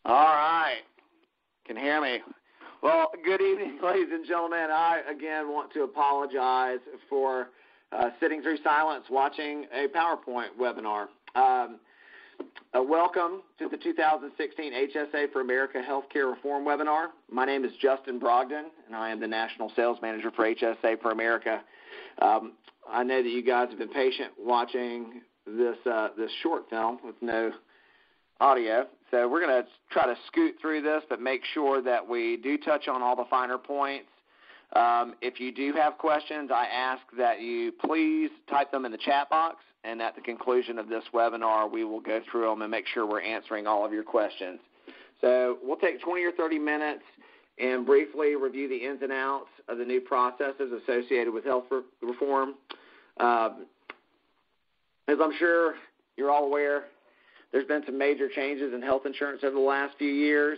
All right. Can hear me? Well, good evening, ladies and gentlemen. I, again, want to apologize for sitting through silence watching a PowerPoint webinar. Welcome to the 2016 HSA for America Healthcare Reform Webinar. My name is Justin Brogdon, and I am the National Sales Manager for HSA for America. I know that you guys have been patient watching this short film with no audio. So we're going to try to scoot through this, but make sure that we do touch on all the finer points. If you do have questions, I ask that you please type them in the chat box, and at the conclusion of this webinar, we will go through them and make sure we're answering all of your questions. So we'll take 20 or 30 minutes and briefly review the ins and outs of the new processes associated with health reform. As I'm sure you're all aware, there's been some major changes in health insurance over the last few years.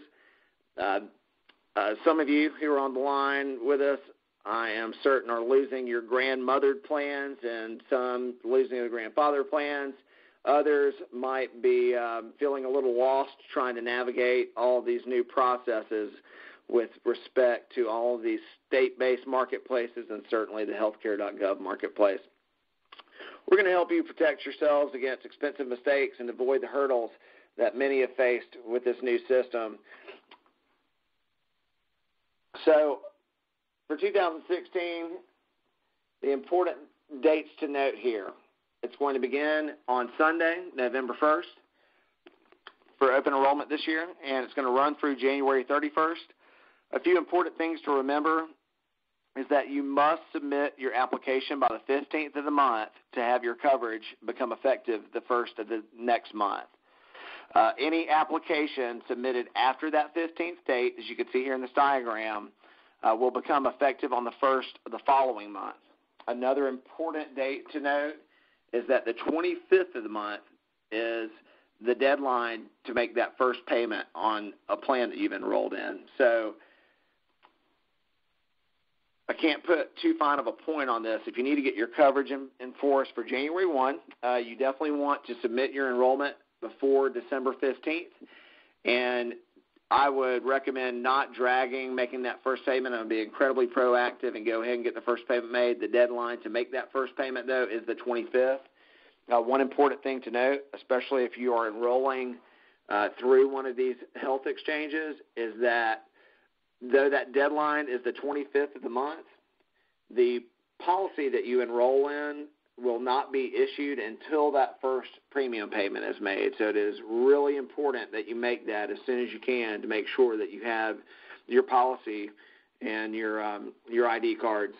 Some of you who are on the line with us, I am certain, are losing your grandmothered plans and some losing their grandfather plans. Others might be feeling a little lost trying to navigate all of these new processes with respect to all of these state-based marketplaces and certainly the healthcare.gov marketplace. We're going to help you protect yourselves against expensive mistakes and avoid the hurdles that many have faced with this new system. So for 2016, the important dates to note here. It's going to begin on Sunday, November 1st, for open enrollment this year, and it's going to run through January 31st. A few important things to remember is that you must submit your application by the 15th of the month to have your coverage become effective the first of the next month. Any application submitted after that 15th date, as you can see here in this diagram, will become effective on the first of the following month. Another important date to note is that the 25th of the month is the deadline to make that first payment on a plan that you've enrolled in. So I can't put too fine of a point on this. If you need to get your coverage in force for January 1, you definitely want to submit your enrollment before December 15th. And I would recommend not dragging making that first payment. I'm going to be incredibly proactive and go ahead and get the first payment made. The deadline to make that first payment, though, is the 25th. One important thing to note, especially if you are enrolling through one of these health exchanges, is that though that deadline is the 25th of the month, the policy that you enroll in will not be issued until that first premium payment is made. So it is really important that you make that as soon as you can to make sure that you have your policy and your ID cards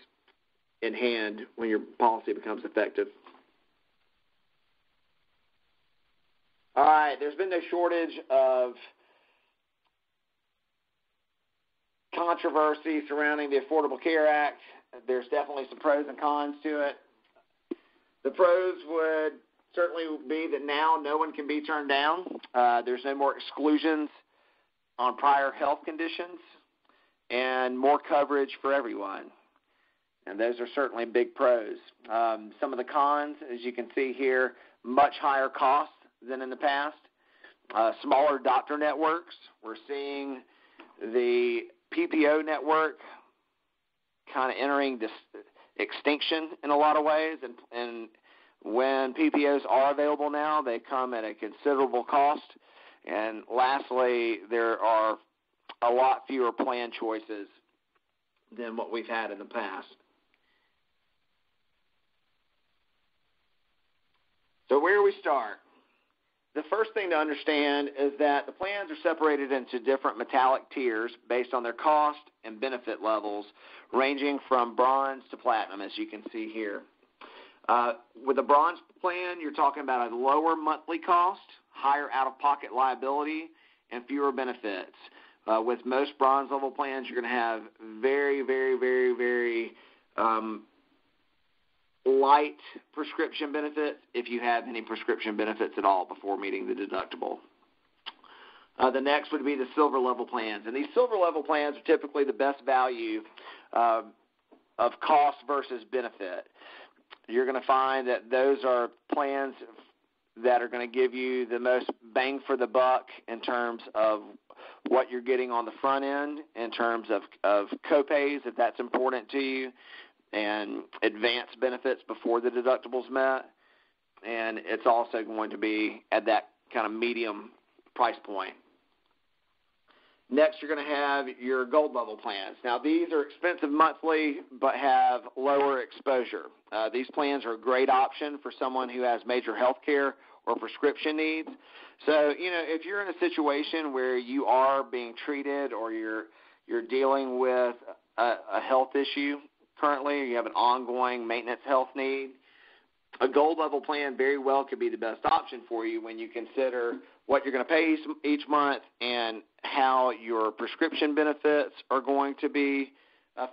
in hand when your policy becomes effective. All right, there's been no shortage of controversy surrounding the Affordable Care Act. There's definitely some pros and cons to it. The pros would certainly be that now no one can be turned down. There's no more exclusions on prior health conditions and more coverage for everyone. And those are certainly big pros. Some of the cons, as you can see here, much higher costs than in the past. Smaller doctor networks. We're seeing the PPO network kind of entering this extinction in a lot of ways, and when PPOs are available now, they come at a considerable cost. And lastly, there are a lot fewer plan choices than what we've had in the past. So where do we start? The first thing to understand is that the plans are separated into different metallic tiers based on their cost and benefit levels, ranging from bronze to platinum, as you can see here. With a bronze plan, you're talking about a lower monthly cost, higher out-of-pocket liability, and fewer benefits. With most bronze level plans, you're going to have very, very, very, very light prescription benefits, if you have any prescription benefits at all before meeting the deductible. The next would be the silver level plans. And these silver level plans are typically the best value of cost versus benefit. You're going to find that those are plans that are going to give you the most bang for the buck in terms of what you're getting on the front end in terms of copays, if that's important to you, and advanced benefits before the deductible's met. And it's also going to be at that kind of medium price point. Next, you're going to have your gold level plans. Now, these are expensive monthly but have lower exposure. These plans are a great option for someone who has major health care or prescription needs. So, if you're in a situation where you are being treated or you're dealing with a health issue currently, or you have an ongoing maintenance health need, a gold level plan very well could be the best option for you when you consider what you're going to pay each month and how your prescription benefits are going to be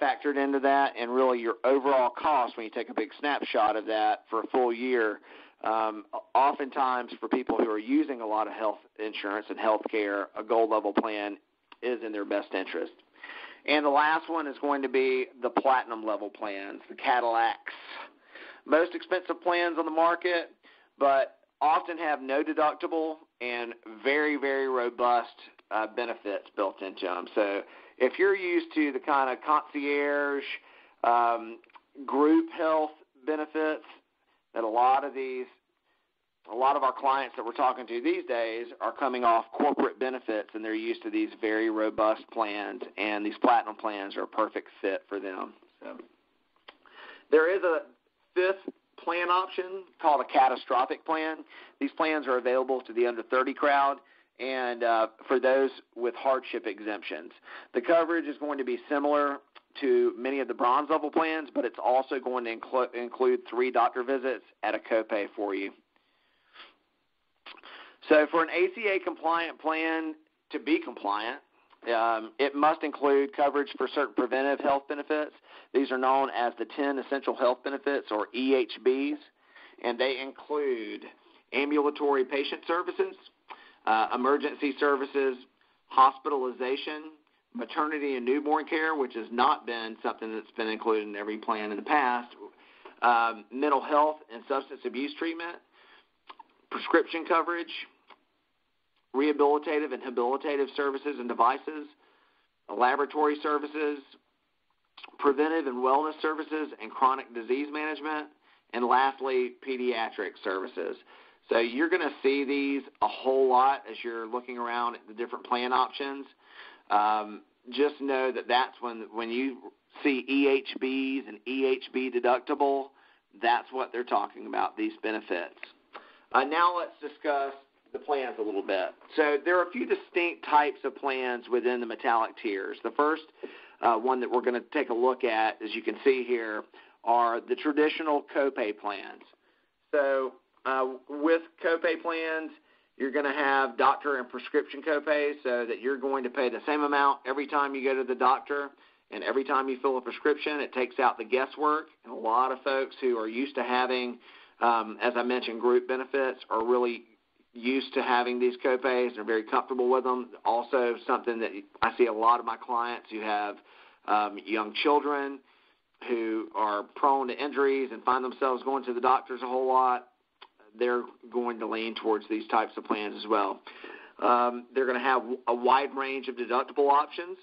factored into that, and really your overall cost when you take a big snapshot of that for a full year. Oftentimes for people who are using a lot of health insurance and health care, a gold level plan is in their best interest. And the last one is going to be the platinum level plans, the Cadillacs. Most expensive plans on the market, but often have no deductible and very, very robust benefits built into them. So if you're used to the kind of concierge group health benefits that a lot of our clients that we're talking to these days are coming off corporate benefits, and they're used to these very robust plans, and these platinum plans are a perfect fit for them. So there is a fifth plan option called a catastrophic plan. These plans are available to the under 30 crowd and for those with hardship exemptions. The coverage is going to be similar to many of the bronze level plans, but it's also going to include 3 doctor visits at a copay for you. So for an ACA compliant plan to be compliant, it must include coverage for certain preventive health benefits. These are known as the 10 Essential Health Benefits, or EHBs, and they include ambulatory patient services, emergency services, hospitalization, maternity and newborn care, which has not been something that's been included in every plan in the past, mental health and substance abuse treatment, prescription coverage, rehabilitative and habilitative services and devices, laboratory services, preventive and wellness services and chronic disease management, and lastly, pediatric services. So you're going to see these a whole lot as you're looking around at the different plan options. Just know that that's when you see EHBs and EHB deductible, that's what they're talking about, these benefits. Now let's discuss the plans a little bit. So there are a few distinct types of plans within the metallic tiers. The first one that we're going to take a look at, as you can see here, are the traditional copay plans. So with copay plans, you're going to have doctor and prescription copays, so that you're going to pay the same amount every time you go to the doctor and every time you fill a prescription. It takes out the guesswork. And a lot of folks who are used to having, as I mentioned, group benefits are really used to having these copays. They're very comfortable with them. Also, something that I see a lot of my clients who have young children who are prone to injuries and find themselves going to the doctors a whole lot, they're going to lean towards these types of plans as well. They're going to have a wide range of deductible options.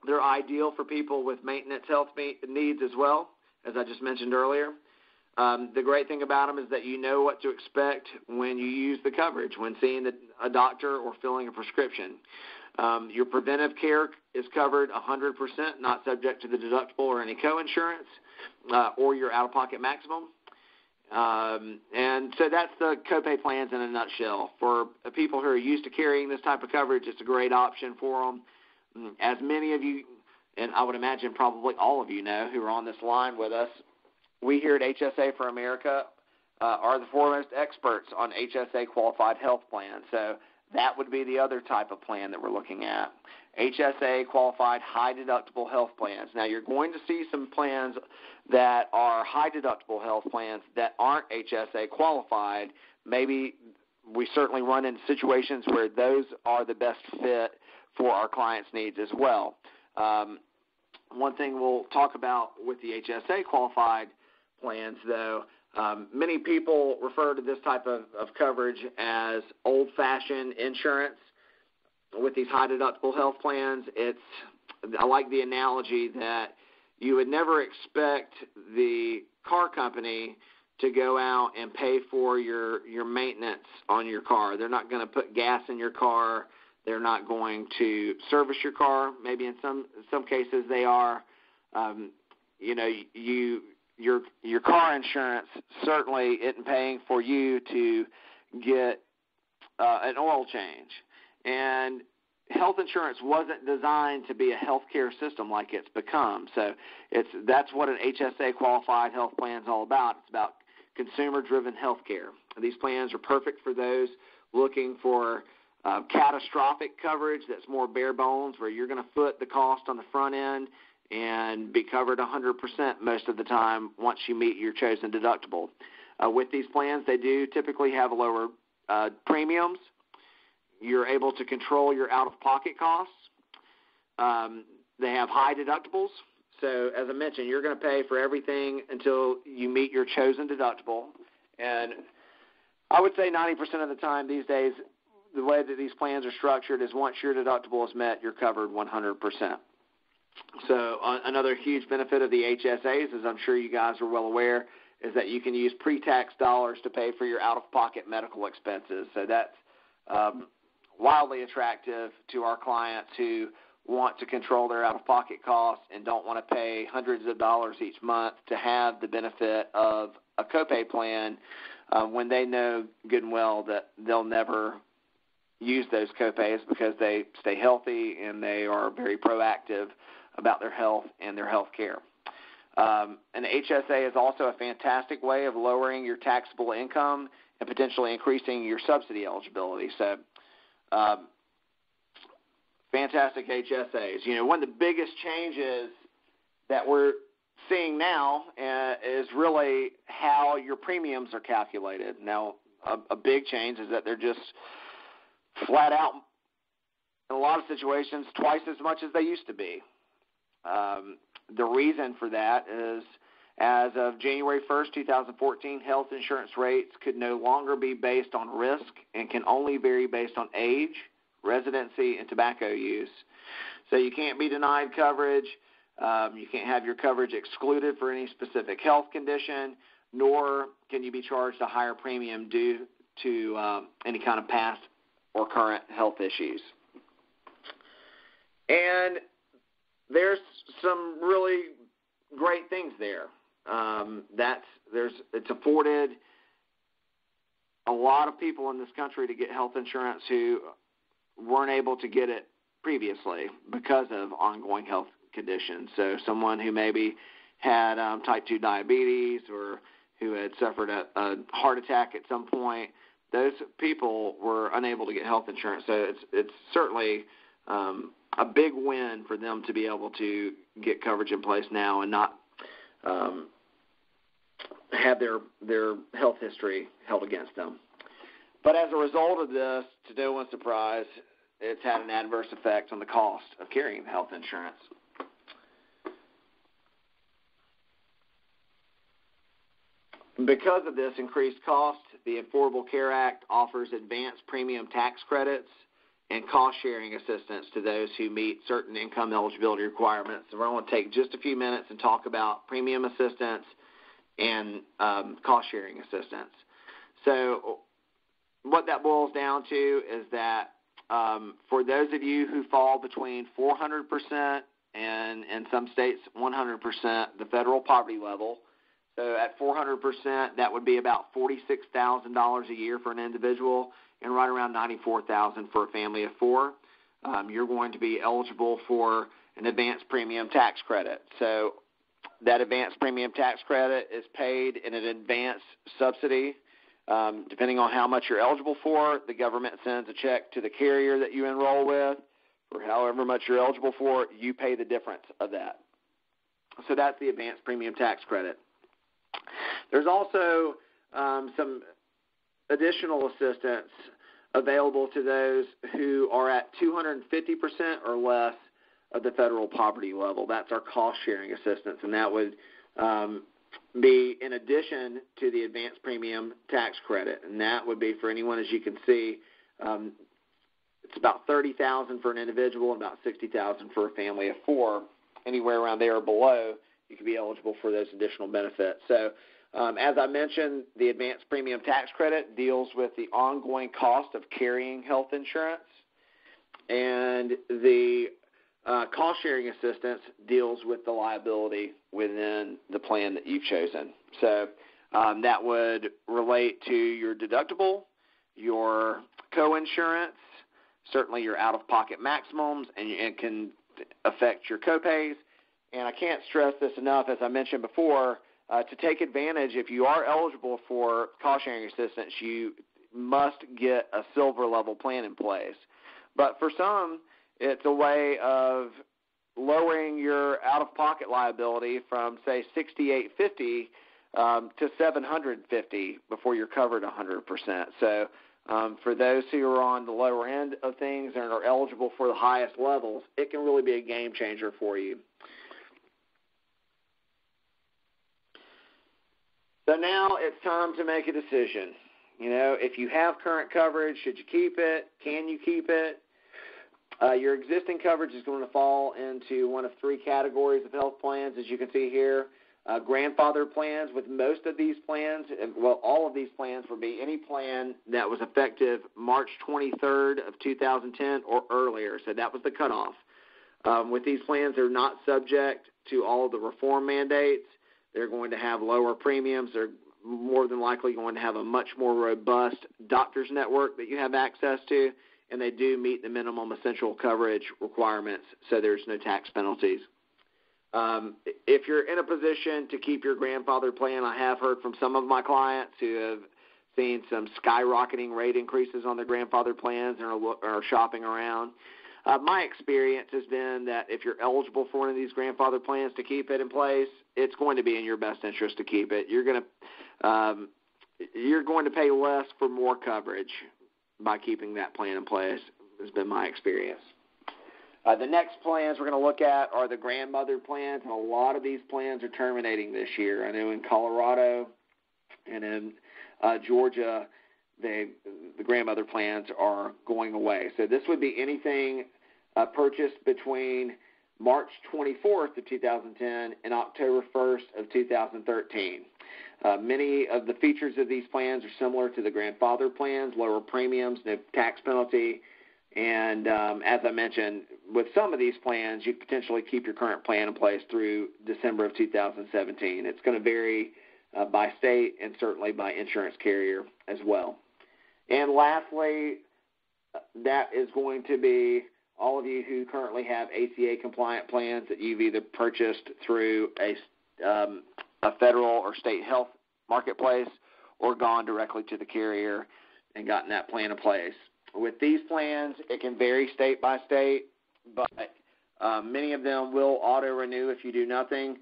They're ideal for people with maintenance health needs as well, as I just mentioned earlier. The great thing about them is that you know what to expect when you use the coverage, when seeing a doctor or filling a prescription. Your preventive care is covered 100%, not subject to the deductible or any coinsurance or your out-of-pocket maximum. And so that's the copay plans in a nutshell. For people who are used to carrying this type of coverage, it's a great option for them. As many of you, and I would imagine probably all of you know who are on this line with us, we here at HSA for America are the foremost experts on HSA qualified health plans. So that would be the other type of plan that we're looking at, HSA qualified high deductible health plans. Now you're going to see some plans that are high deductible health plans that aren't HSA qualified. Maybe we certainly run into situations where those are the best fit for our clients' needs as well. One thing we'll talk about with the HSA qualified plans, though, many people refer to this type of coverage as old-fashioned insurance. with these high-deductible health plans, I like the analogy that you would never expect the car company to go out and pay for your maintenance on your car. They're not going to put gas in your car. They're not going to service your car. Maybe in some cases they are. Your car insurance certainly isn't paying for you to get an oil change. And health insurance wasn't designed to be a healthcare system like it's become. So that's what an HSA qualified health plan is all about. It's about consumer-driven healthcare. These plans are perfect for those looking for catastrophic coverage that's more bare bones, where you're going to foot the cost on the front end and be covered 100% most of the time once you meet your chosen deductible. With these plans, they do typically have lower premiums. You're able to control your out-of-pocket costs. They have high deductibles. So, as I mentioned, you're going to pay for everything until you meet your chosen deductible. And I would say 90% of the time these days, the way that these plans are structured is once your deductible is met, you're covered 100%. So another huge benefit of the HSAs, as I'm sure you guys are well aware, is that you can use pre-tax dollars to pay for your out-of-pocket medical expenses. So that's wildly attractive to our clients who want to control their out-of-pocket costs and don't want to pay hundreds of dollars each month to have the benefit of a copay plan when they know good and well that they'll never use those copays because they stay healthy and they are very proactive about their health and their health care. An HSA is also a fantastic way of lowering your taxable income and potentially increasing your subsidy eligibility. So fantastic HSAs. You know, one of the biggest changes that we're seeing now is really how your premiums are calculated. Now, a big change is that they're just flat out, in a lot of situations, twice as much as they used to be. The reason for that is, as of January 1st, 2014, health insurance rates could no longer be based on risk and can only vary based on age, residency, and tobacco use. So you can't be denied coverage. You can't have your coverage excluded for any specific health condition, nor can you be charged a higher premium due to any kind of past or current health issues. And there's some really great things there. It's afforded a lot of people in this country to get health insurance who weren't able to get it previously because of ongoing health conditions. So someone who maybe had type 2 diabetes or who had suffered a heart attack at some point, those people were unable to get health insurance. So it's certainly a big win for them to be able to get coverage in place now and not have their health history held against them. But as a result of this, to no one's surprise, it's had an adverse effect on the cost of carrying health insurance. Because of this increased cost, the Affordable Care Act offers advanced premium tax credits and cost-sharing assistance to those who meet certain income eligibility requirements. So we're going to take just a few minutes and talk about premium assistance and cost-sharing assistance. So what that boils down to is that for those of you who fall between 400% and in some states 100% the federal poverty level, so at 400%, that would be about $46,000 a year for an individual and right around $94,000 for a family of four. You're going to be eligible for an advanced premium tax credit. So that advanced premium tax credit is paid in an advanced subsidy. Depending on how much you're eligible for, the government sends a check to the carrier that you enroll with. For however much you're eligible for, you pay the difference of that. So that's the advanced premium tax credit. There's also some additional assistance available to those who are at 250% or less of the federal poverty level. That's our cost-sharing assistance, and that would be in addition to the advanced premium tax credit, and that would be for anyone, as you can see, It's about $30,000 for an individual and about $60,000 for a family of four. Anywhere around there or below, you can be eligible for those additional benefits. So, as I mentioned, the advanced premium tax credit deals with the ongoing cost of carrying health insurance, and the cost-sharing assistance deals with the liability within the plan that you've chosen. So that would relate to your deductible, your co-insurance, certainly your out-of-pocket maximums, and it can affect your copays. And I can't stress this enough, as I mentioned before, to take advantage, if you are eligible for cost-sharing assistance, you must get a silver level plan in place. But for some, it's a way of lowering your out-of-pocket liability from, say, $6,850 to $750 before you're covered 100%. So for those who are on the lower end of things and are eligible for the highest levels, it can really be a game changer for you. So now it's time to make a decision. You know, if you have current coverage, should you keep it? Can you keep it? Your existing coverage is going to fall into one of three categories of health plans, as you can see here. Grandfather plans. With most of these plans, well, all of these plans would be any plan that was effective March 23rd of 2010 or earlier. So that was the cutoff. With these plans, they're not subject to all of the reform mandates. They're going to have lower premiums. They're more than likely going to have a much more robust doctor's network that you have access to, and they do meet the minimum essential coverage requirements, so there's no tax penalties. If you're in a position to keep your grandfather plan, I have heard from some of my clients who have seen some skyrocketing rate increases on their grandfather plans and are shopping around. My experience has been that if you're eligible for one of these grandfather plans to keep it in place, it's going to be in your best interest to keep it. You're going to pay less for more coverage by keeping that plan in place, has been my experience. The next plans we're going to look at are the grandmother plans, and a lot of these plans are terminating this year. I know in Colorado and in Georgia, the grandmother plans are going away. So this would be anything purchased between March 24th of 2010 and October 1st of 2013. Many of the features of these plans are similar to the grandfather plans: lower premiums, no tax penalty, and as I mentioned, with some of these plans, you potentially keep your current plan in place through December of 2017. It's going to vary by state and certainly by insurance carrier as well. And lastly, that is going to be all of you who currently have ACA compliant plans that you've either purchased through a federal or state health marketplace or gone directly to the carrier and gotten that plan in place. With these plans, it can vary state by state, but many of them will auto-renew if you do nothing.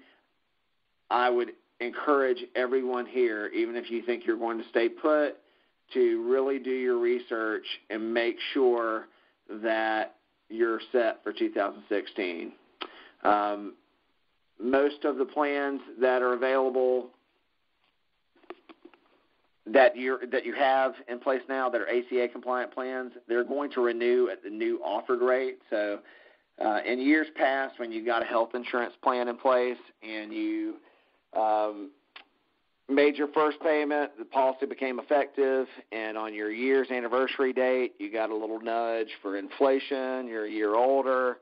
I would encourage everyone here, even if you think you're going to stay put, to really do your research and make sure that you're set for 2016. Most of the plans that are available that you have in place now that are ACA compliant plans, they're going to renew at the new offered rate. So in years past, when you got a health insurance plan in place and you made your first payment, the policy became effective, and on your year's anniversary date, you got a little nudge for inflation, you're a year older,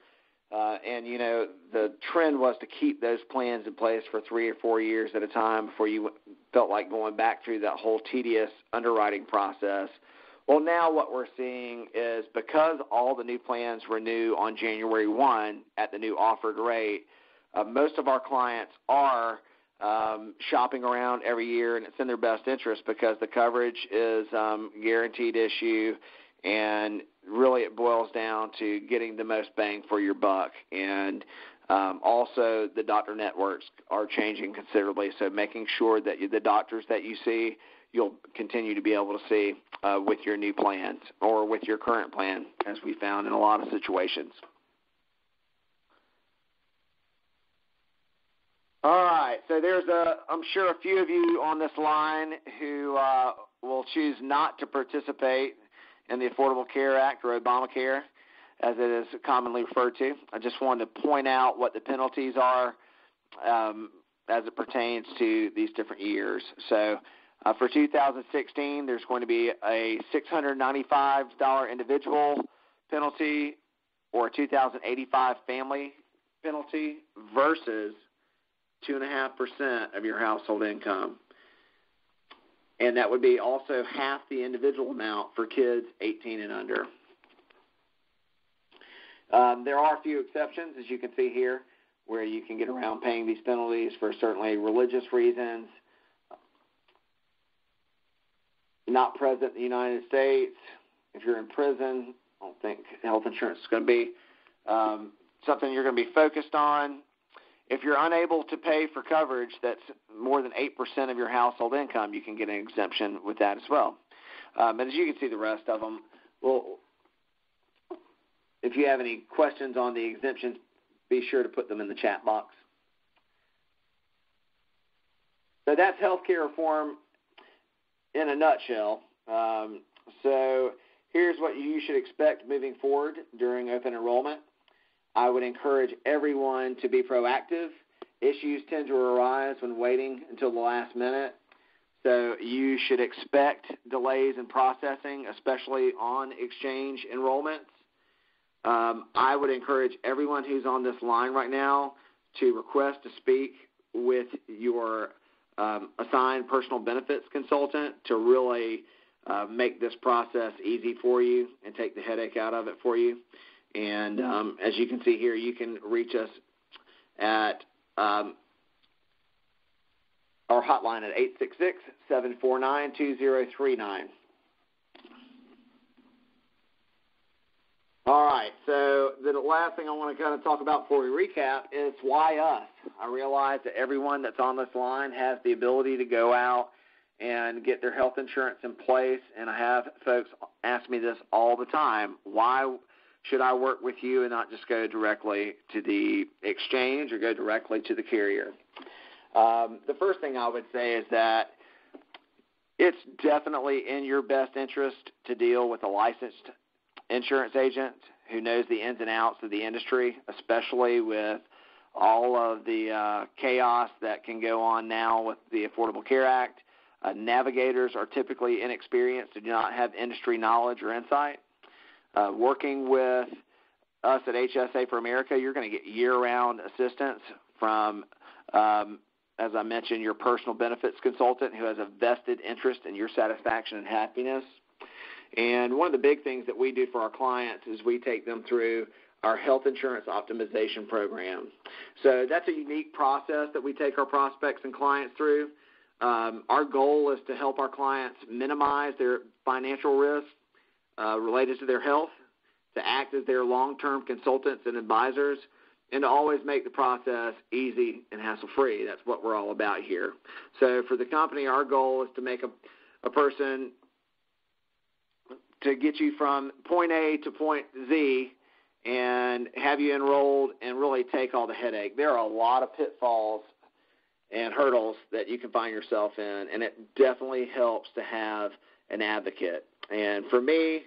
and, you know, the trend was to keep those plans in place for 3 or 4 years at a time before you felt like going back through that whole tedious underwriting process. Well, now what we're seeing is because all the new plans renew on January 1 at the new offered rate, most of our clients are shopping around every year, and it's in their best interest because the coverage is guaranteed issue, and really it boils down to getting the most bang for your buck. And also the doctor networks are changing considerably, so making sure that the doctors that you see, you'll continue to be able to see with your new plans or with your current plan, as we found in a lot of situations. All right, so there's I'm sure a few of you on this line who will choose not to participate in the Affordable Care Act, or Obamacare, as it is commonly referred to. I just wanted to point out what the penalties are as it pertains to these different years. So for 2016, there's going to be a $695 individual penalty or a $2,085 family penalty versus 2.5% of your household income. And that would be also half the individual amount for kids 18 and under. There are a few exceptions, as you can see here, where you can get around paying these penalties for certainly religious reasons, not present in the United States. If you're in prison, I don't think health insurance is going to be something you're going to be focused on. If you're unable to pay for coverage that's more than 8% of your household income, you can get an exemption with that as well. And as you can see the rest of them, well, if you have any questions on the exemptions, be sure to put them in the chat box. So that's healthcare reform in a nutshell. So here's what you should expect moving forward during open enrollment. I would encourage everyone to be proactive. Issues tend to arise when waiting until the last minute, so you should expect delays in processing, especially on exchange enrollments. I would encourage everyone who's on this line right now to request to speak with your assigned personal benefits consultant to really make this process easy for you and take the headache out of it for you. And as you can see here, you can reach us at our hotline at 866-749-2039. All right, so the last thing I want to kind of talk about before we recap is why us? I realize that everyone that's on this line has the ability to go out and get their health insurance in place, and I have folks ask me this all the time. Why should I work with you and not just go directly to the exchange or go directly to the carrier? The first thing I would say is that it's definitely in your best interest to deal with a licensed insurance agent who knows the ins and outs of the industry, especially with all of the chaos that can go on now with the Affordable Care Act. Navigators are typically inexperienced and do not have industry knowledge or insight. Working with us at HSA for America, you're going to get year-round assistance from, as I mentioned, your personal benefits consultant who has a vested interest in your satisfaction and happiness. And one of the big things that we do for our clients is we take them through our health insurance optimization program. So that's a unique process that we take our prospects and clients through. Our goal is to help our clients minimize their financial risk related to their health, to act as their long-term consultants and advisors, and to always make the process easy and hassle-free. That's what we're all about here. So for the company, our goal is to make a person to get you from point A to point Z and have you enrolled and really take all the headache. There are a lot of pitfalls and hurdles that you can find yourself in, and it definitely helps to have an advocate. And for me,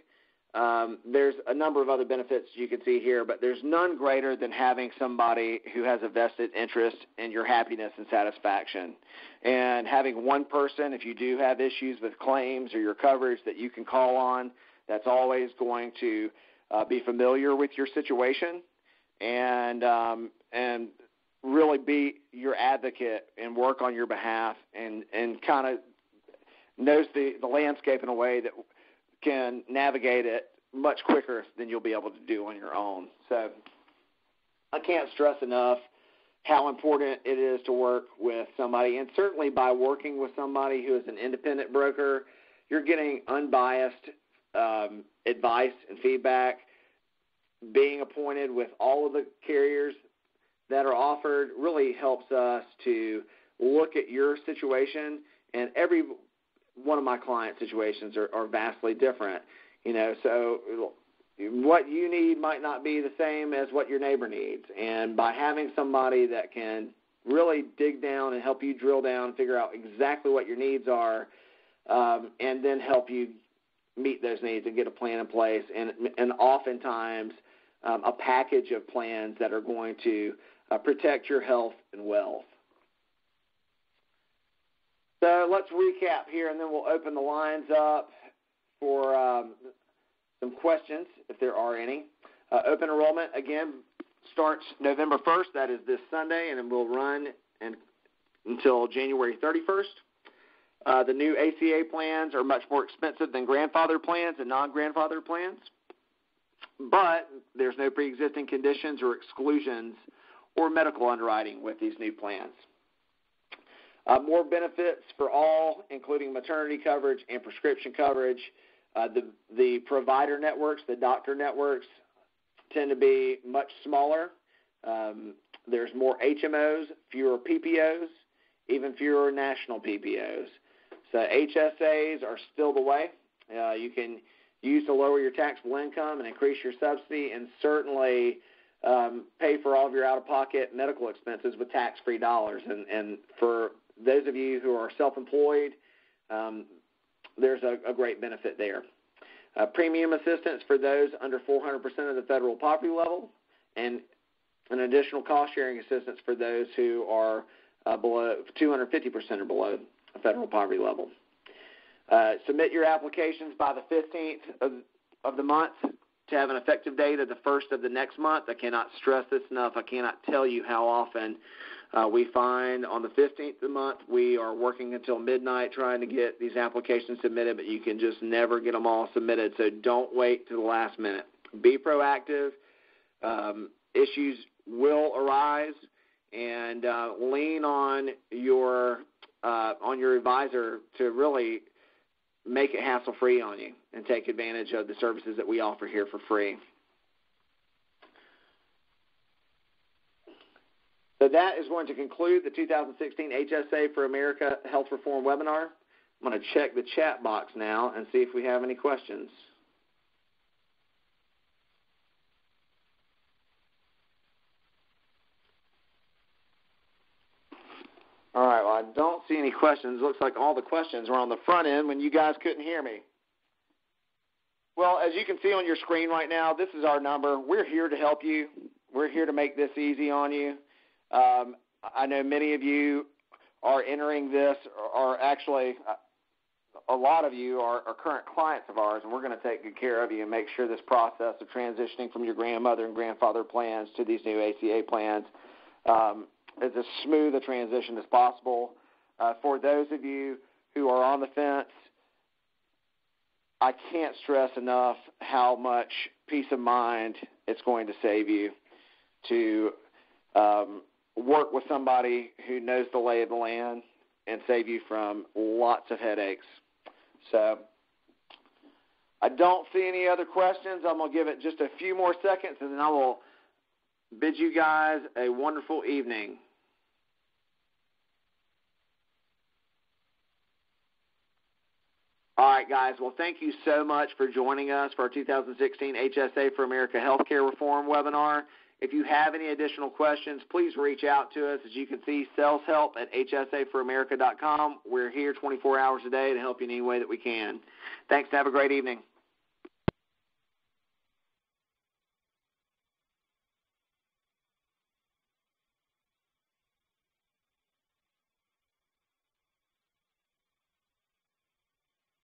there's a number of other benefits you can see here, but there's none greater than having somebody who has a vested interest in your happiness and satisfaction. And having one person, if you do have issues with claims or your coverage, that you can call on, that's always going to be familiar with your situation and really be your advocate and work on your behalf and kind of knows the landscape in a way that can navigate it much quicker than you'll be able to do on your own. So I can't stress enough how important it is to work with somebody, and certainly by working with somebody who is an independent broker, you're getting unbiased advice and feedback. Being appointed with all of the carriers that are offered really helps us to look at your situation, and every one of my client situations are vastly different. So what you need might not be the same as what your neighbor needs. And by having somebody that can really dig down and help you drill down and figure out exactly what your needs are, and then help you meet those needs and get a plan in place, and oftentimes a package of plans that are going to protect your health and wealth. So let's recap here, and then we'll open the lines up for some questions, if there are any. Open enrollment, again, starts November 1st. That is this Sunday, and it will run until January 31st. The new ACA plans are much more expensive than grandfather plans and non-grandfather plans, but there's no pre-existing conditions or exclusions or medical underwriting with these new plans. More benefits for all, including maternity coverage and prescription coverage. The provider networks, the doctor networks, tend to be much smaller. There's more HMOs, fewer PPOs, even fewer national PPOs. So HSAs are still the way. You can use to lower your taxable income and increase your subsidy, and certainly pay for all of your out-of-pocket medical expenses with tax-free dollars. And for those of you who are self-employed, there's a great benefit there. Premium assistance for those under 400% of the federal poverty level, and an additional cost-sharing assistance for those who are below 250% or below the federal poverty level. Submit your applications by the 15th of the month to have an effective date of the 1st of the next month. I cannot stress this enough. I cannot tell you how often we find on the 15th of the month we are working until midnight trying to get these applications submitted, but you can just never get them all submitted. So don't wait to the last minute. Be proactive. Issues will arise, and lean on your advisor to really make it hassle-free on you and take advantage of the services that we offer here for free. So that is going to conclude the 2016 HSA for America Health Reform Webinar. I'm going to check the chat box now and see if we have any questions. All right, well, I don't see any questions. Looks like all the questions were on the front end when you guys couldn't hear me. Well, as you can see on your screen right now, this is our number. We're here to help you. We're here to make this easy on you. I know many of you are entering this, or actually a lot of you are current clients of ours, and we're going to take good care of you and make sure this process of transitioning from your grandmother and grandfather plans to these new ACA plans is as smooth a transition as possible. For those of you who are on the fence, I can't stress enough how much peace of mind it's going to save you to work with somebody who knows the lay of the land and save you from lots of headaches. So I don't see any other questions. I'm going to give it just a few more seconds, and then I will bid you guys a wonderful evening. All right, guys. Well, thank you so much for joining us for our 2016 HSA for America Healthcare Reform webinar. If you have any additional questions, please reach out to us. As you can see, sales help at hsaforamerica.com. We're here 24 hours a day to help you in any way that we can. Thanks, and have a great evening.